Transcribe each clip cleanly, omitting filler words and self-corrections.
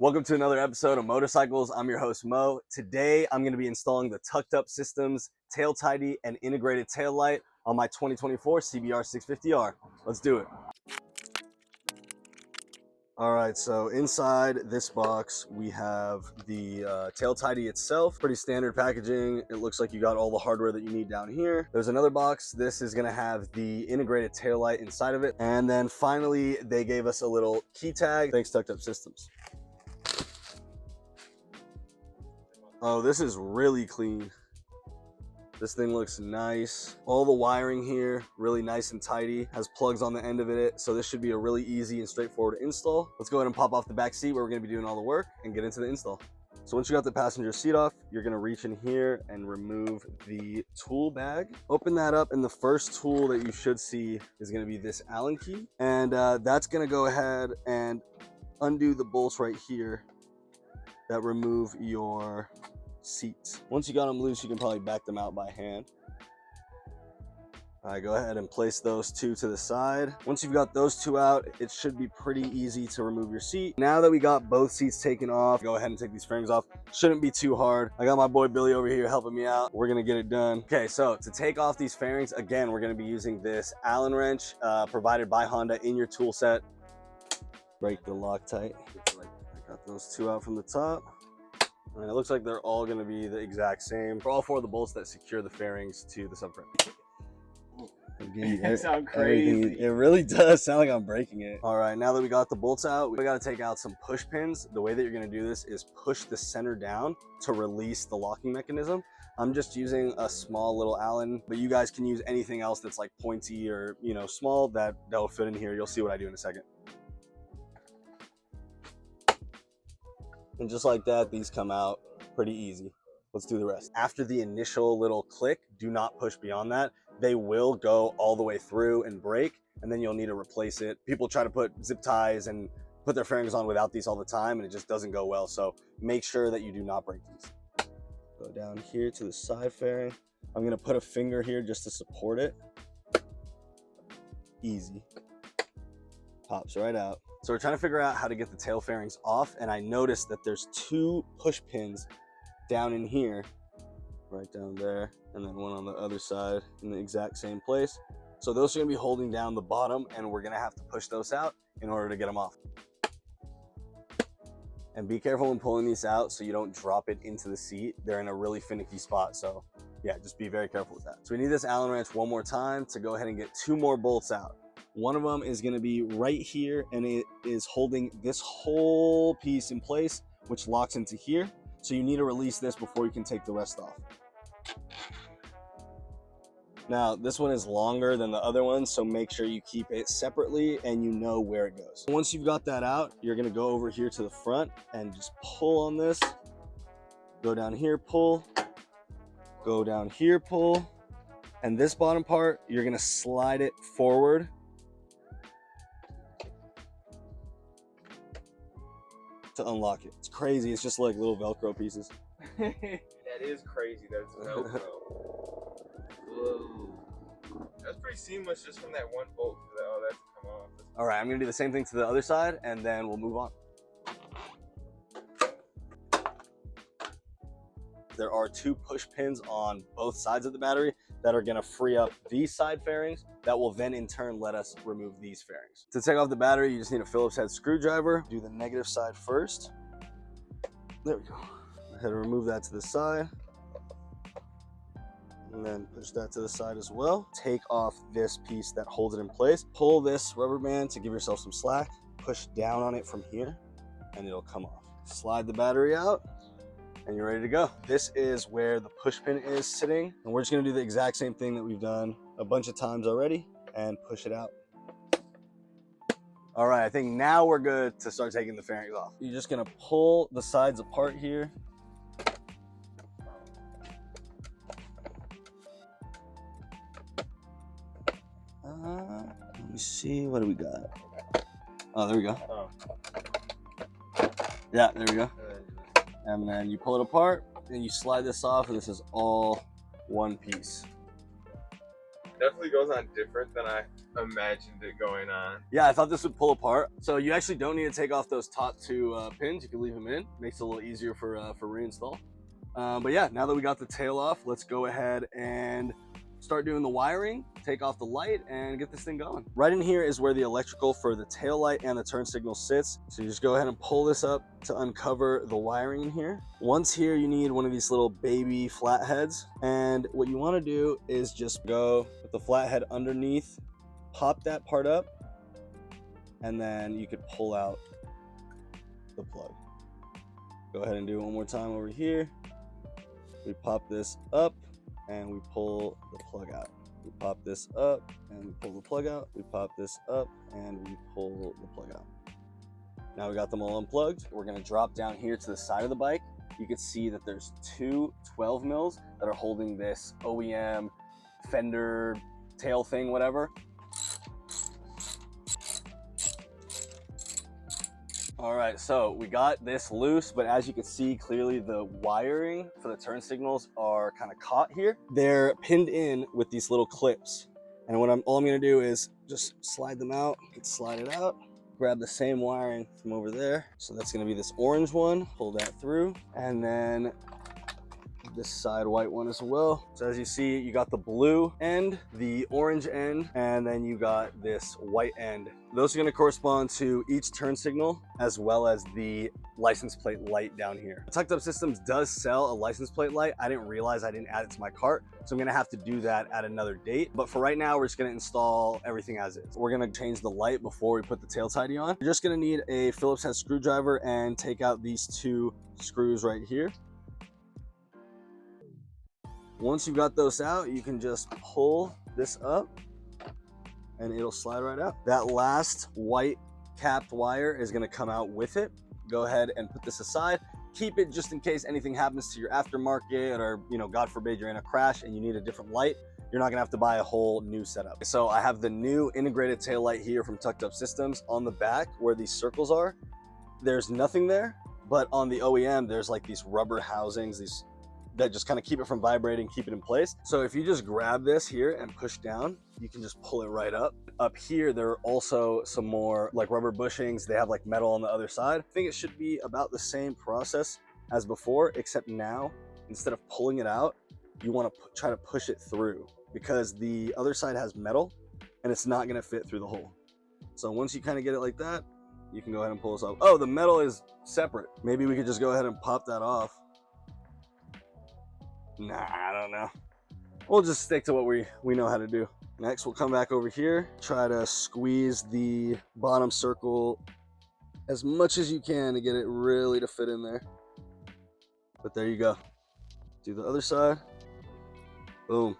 Welcome to another episode of Motorcycles. I'm your host, Mo. Today, I'm going to be installing the Tucked Up Systems tail tidy and integrated tail light on my 2024 CBR650R. Let's do it. All right, so inside this box, we have the tail tidy itself. Pretty standard packaging. It looks like you got all the hardware that you need down here. There's another box. This is gonna have the integrated tail light inside of it. And then finally, they gave us a little key tag. Thanks, Tucked Up Systems. Oh, this is really clean. This thing looks nice. All the wiring here, really nice and tidy. Has plugs on the end of it, so this should be a really easy and straightforward install. Let's go ahead and pop off the back seat where we're gonna be doing all the work and get into the install. So once you got the passenger seat off, you're gonna reach in here and remove the tool bag. Open that up, and the first tool that you should see is gonna be this Allen key. And that's gonna go ahead and undo the bolts right here that remove your seats. Once you got them loose, you can probably back them out by hand. All right, go ahead and place those two to the side. Once you've got those two out, it should be pretty easy to remove your seat. Now that we got both seats taken off, go ahead and take these fairings off. Shouldn't be too hard. I got my boy Billy over here helping me out. We're gonna get it done. Okay, so to take off these fairings, again, we're gonna be using this Allen wrench provided by Honda in your tool set. Break the Loctite. I got those two out from the top. And it looks like they're all going to be the exact same for all four of the bolts that secure the fairings to the subframe. Again, That sounds crazy. It really does sound like I'm breaking it. All right, now that we got the bolts out, we got to take out some push pins. The way that you're going to do this is push the center down to release the locking mechanism. I'm just using a small little Allen, but you guys can use anything else that's like pointy or, you know, small that'll fit in here. You'll see what I do in a second. And just like that, these come out pretty easy. Let's do the rest. After the initial little click, do not push beyond that. They will go all the way through and break, and then you'll need to replace it. People try to put zip ties and put their fairings on without these all the time, and it just doesn't go well. So make sure that you do not break these. Go down here to the side fairing. I'm gonna put a finger here just to support it. Easy. Pops right out. So we're trying to figure out how to get the tail fairings off, and I noticed that there's two push pins down in here, right down there, and then one on the other side in the exact same place. So those are gonna be holding down the bottom, and we're gonna have to push those out in order to get them off. And be careful when pulling these out so you don't drop it into the seat. They're in a really finicky spot, so yeah, just be very careful with that. So we need this Allen wrench one more time to go ahead and get two more bolts out. One of them is going to be right here, and it is holding this whole piece in place, which locks into here. So you need to release this before you can take the rest off. Now, this one is longer than the other one, so make sure you keep it separately and you know where it goes. Once you've got that out, you're going to go over here to the front and just pull on this. Go down here, pull. Go down here, pull. And this bottom part, you're going to slide it forward to unlock it. It's crazy. It's just like little Velcro pieces. That is crazy. That's Velcro. Whoa. That's pretty seamless just from that one bolt. Oh, that's come off. All right, I'm gonna do the same thing to the other side, and then we'll move on. There are two push pins on both sides of the battery that are gonna free up these side fairings that will then in turn let us remove these fairings. To take off the battery, you just need a Phillips head screwdriver. Do the negative side first. There we go. Go ahead and remove that to the side. And then push that to the side as well. Take off this piece that holds it in place. Pull this rubber band to give yourself some slack. Push down on it from here, and it'll come off. Slide the battery out, and you're ready to go. This is where the push pin is sitting, and we're just gonna do the exact same thing that we've done a bunch of times already and push it out. All right, I think now we're good to start taking the fairings off. You're just gonna pull the sides apart here. Let me see, what do we got? Oh, there we go. Oh. Yeah, there we go. And then you pull it apart and you slide this off, and this is all one piece. Definitely goes on different than I imagined it going on. Yeah, I thought this would pull apart. So you actually don't need to take off those top two pins. You can leave them in. Makes it a little easier for reinstall. But yeah, now that we got the tail off, let's go ahead and start doing the wiring, take off the light, and get this thing going. Right in here is where the electrical for the tail light and the turn signal sits. So you just go ahead and pull this up to uncover the wiring in here. Once here, you need one of these little baby flatheads. And what you want to do is just go with the flathead underneath, pop that part up, and then you could pull out the plug. Go ahead and do it one more time over here. We pop this up and we pull the plug out. We pop this up and we pull the plug out. We pop this up and we pull the plug out. Now we got them all unplugged. We're gonna drop down here to the side of the bike. You can see that there's two 12 mils that are holding this OEM fender tail thing, whatever. All right, so we got this loose, but as you can see clearly, the wiring for the turn signals are kind of caught here. They're pinned in with these little clips. And all I'm gonna do is just slide them out. You can slide it out, grab the same wiring from over there. So that's gonna be this orange one, pull that through, and then this side white one as well. So as you see, you got the blue end, the orange end, and then you got this white end. Those are going to correspond to each turn signal as well as the license plate light down here. Tucked Up Systems does sell a license plate light. I didn't realize I didn't add it to my cart, so I'm going to have to do that at another date. But for right now, we're just going to install everything as is. We're going to change the light before we put the tail tidy on. You're just going to need a Phillips head screwdriver and take out these two screws right here. Once you got those out, you can just pull this up and it'll slide right out. That last white capped wire is gonna come out with it. Go ahead and put this aside. Keep it just in case anything happens to your aftermarket or, God forbid you're in a crash and you need a different light. You're not gonna have to buy a whole new setup. So I have the new integrated tail light here from Tucked Up Systems. On the back where these circles are, there's nothing there, but on the OEM, there's like these rubber housings, that just kind of keep it from vibrating, keep it in place. So if you just grab this here and push down, you can just pull it right up. Up here, there are also some more like rubber bushings. They have like metal on the other side. I think it should be about the same process as before, except now, instead of pulling it out, you want to try to push it through because the other side has metal and it's not gonna fit through the hole. So once you kind of get it like that, you can go ahead and pull this off. Oh, the metal is separate. Maybe we could just go ahead and pop that off. Nah, I don't know. We'll just stick to what we know how to do. Next, we'll come back over here, try to squeeze the bottom circle as much as you can to get it really to fit in there. But there you go. Do the other side. Boom.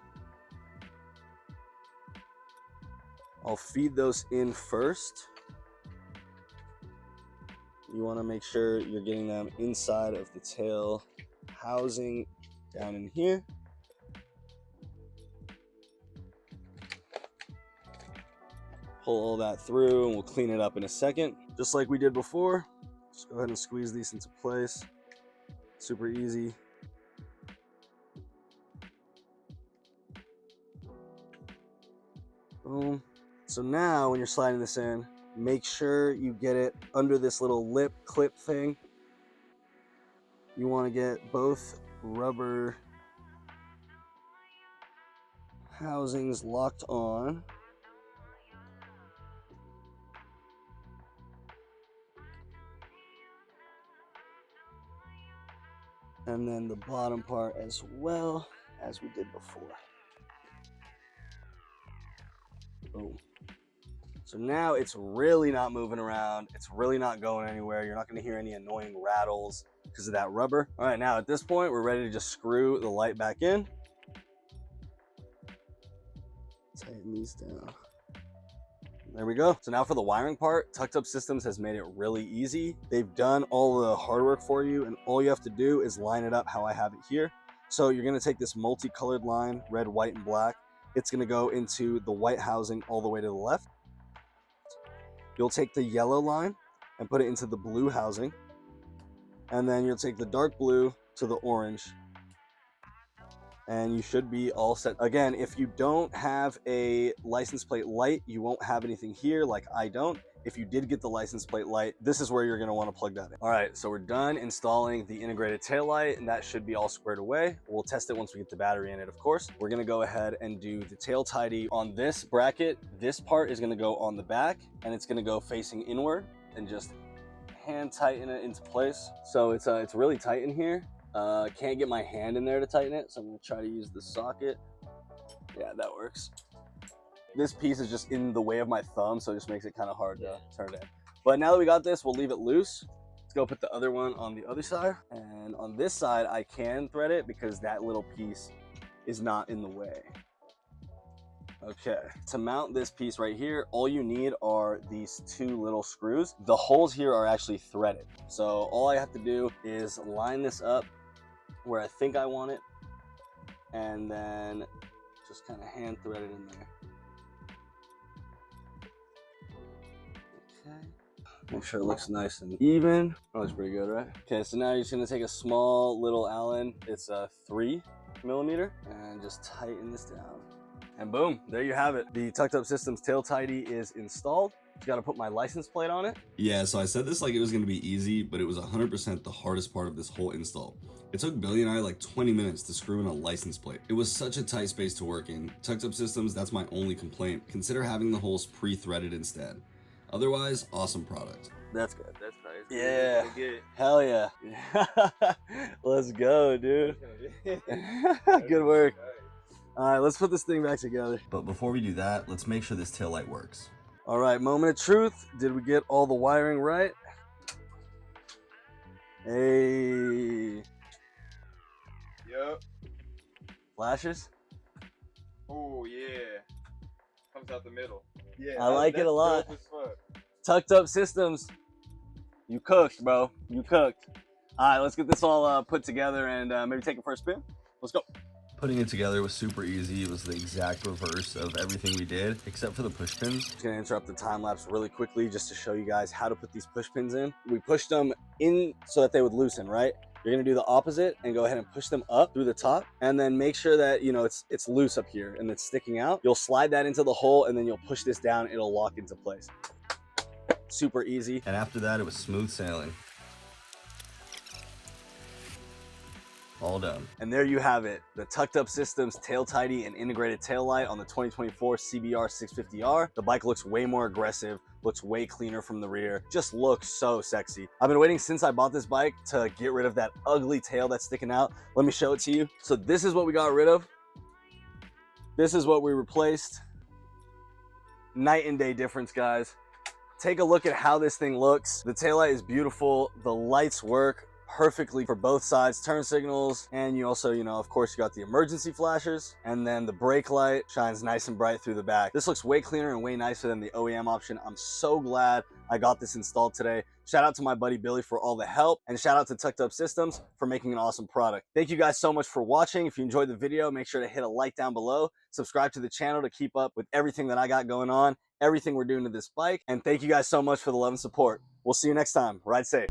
I'll feed those in first. You want to make sure you're getting them inside of the tail housing down in here. Pull all that through and we'll clean it up in a second. Just like we did before, just go ahead and squeeze these into place. Super easy. Boom. So now when you're sliding this in, make sure you get it under this little lip clip thing. You want to get both rubber housings locked on. And then the bottom part as well as we did before. Boom. So now it's really not moving around. It's really not going anywhere. You're not going to hear any annoying rattles because of that rubber. All right, now at this point, we're ready to just screw the light back in. Tighten these down. There we go. So now for the wiring part, Tucked Up Systems has made it really easy. They've done all the hard work for you, and all you have to do is line it up how I have it here. So you're going to take this multicolored line, red, white, and black. It's going to go into the white housing all the way to the left. You'll take the yellow line and put it into the blue housing. And then you'll take the dark blue to the orange. and you should be all set. Again, if you don't have a license plate light, you won't have anything here like I don't. If you did get the license plate light, this is where you're gonna wanna plug that in. All right, so we're done installing the integrated tail light, and that should be all squared away. We'll test it once we get the battery in it, of course. We're gonna go ahead and do the tail tidy on this bracket. This part is gonna go on the back, and it's gonna go facing inward, and just hand tighten it into place. So it's really tight in here. Can't get my hand in there to tighten it, so I'm gonna try to use the socket. Yeah, that works. This piece is just in the way of my thumb, so it just makes it kind of hard to turn in. But now that we got this, we'll leave it loose. Let's go put the other one on the other side. And on this side, I can thread it because that little piece is not in the way. Okay, to mount this piece right here, all you need are these two little screws. The holes here are actually threaded. So all I have to do is line this up where I think I want it, and then just kind of hand thread it in there. Okay. Make sure it looks nice and even. That looks pretty good, right? Okay, so now you're just gonna take a small little Allen. It's a 3mm, and just tighten this down. And boom, there you have it. The Tucked Up Systems tail tidy is installed. Just gotta put my license plate on it. Yeah, so I said this like it was gonna be easy, but it was 100% the hardest part of this whole install. It took Billy and I like 20 minutes to screw in a license plate. It was such a tight space to work in. Tucked Up Systems, that's my only complaint. Consider having the holes pre-threaded instead. Otherwise, awesome product. That's good. That's nice. Yeah. Good. Hell yeah. Let's go, dude. Good work. All right, let's put this thing back together. But before we do that, let's make sure this taillight works. All right, moment of truth. Did we get all the wiring right? Hey. Yep. Flashes? Oh yeah. Comes out the middle. Yeah. I like it a lot. Dope as fuck. Tucked Up Systems. You cooked, bro. You cooked. All right, let's get this all put together and maybe take a first spin. Let's go. Putting it together was super easy. It was the exact reverse of everything we did, except for the push pins. Just gonna interrupt the time lapse really quickly just to show you guys how to put these push pins in. We pushed them in so that they would loosen, right? You're gonna do the opposite and go ahead and push them up through the top, and then make sure that, you know, it's loose up here and it's sticking out. You'll slide that into the hole, and then you'll push this down. It'll lock into place. Super easy. And after that, it was smooth sailing. All done. And there you have it, the Tucked Up Systems tail tidy and integrated tail light on the 2024 CBR650R. The bike looks way more aggressive, looks way cleaner from the rear, just looks so sexy. I've been waiting since I bought this bike to get rid of that ugly tail that's sticking out. Let me show it to you. So this is what we got rid of. This is what we replaced. Night and day difference, guys. Take a look at how this thing looks. The taillight is beautiful. The lights work perfectly for both sides, turn signals, and you also, you know, of course, you got the emergency flashers, and then the brake light shines nice and bright through the back. This looks way cleaner and way nicer than the OEM option. I'm so glad I got this installed today. Shout out to my buddy Billy for all the help, and shout out to Tucked Up Systems for making an awesome product. Thank you guys so much for watching. If you enjoyed the video, make sure to hit a like down below, subscribe to the channel to keep up with everything that I got going on, everything we're doing to this bike, and thank you guys so much for the love and support. We'll see you next time. Ride safe.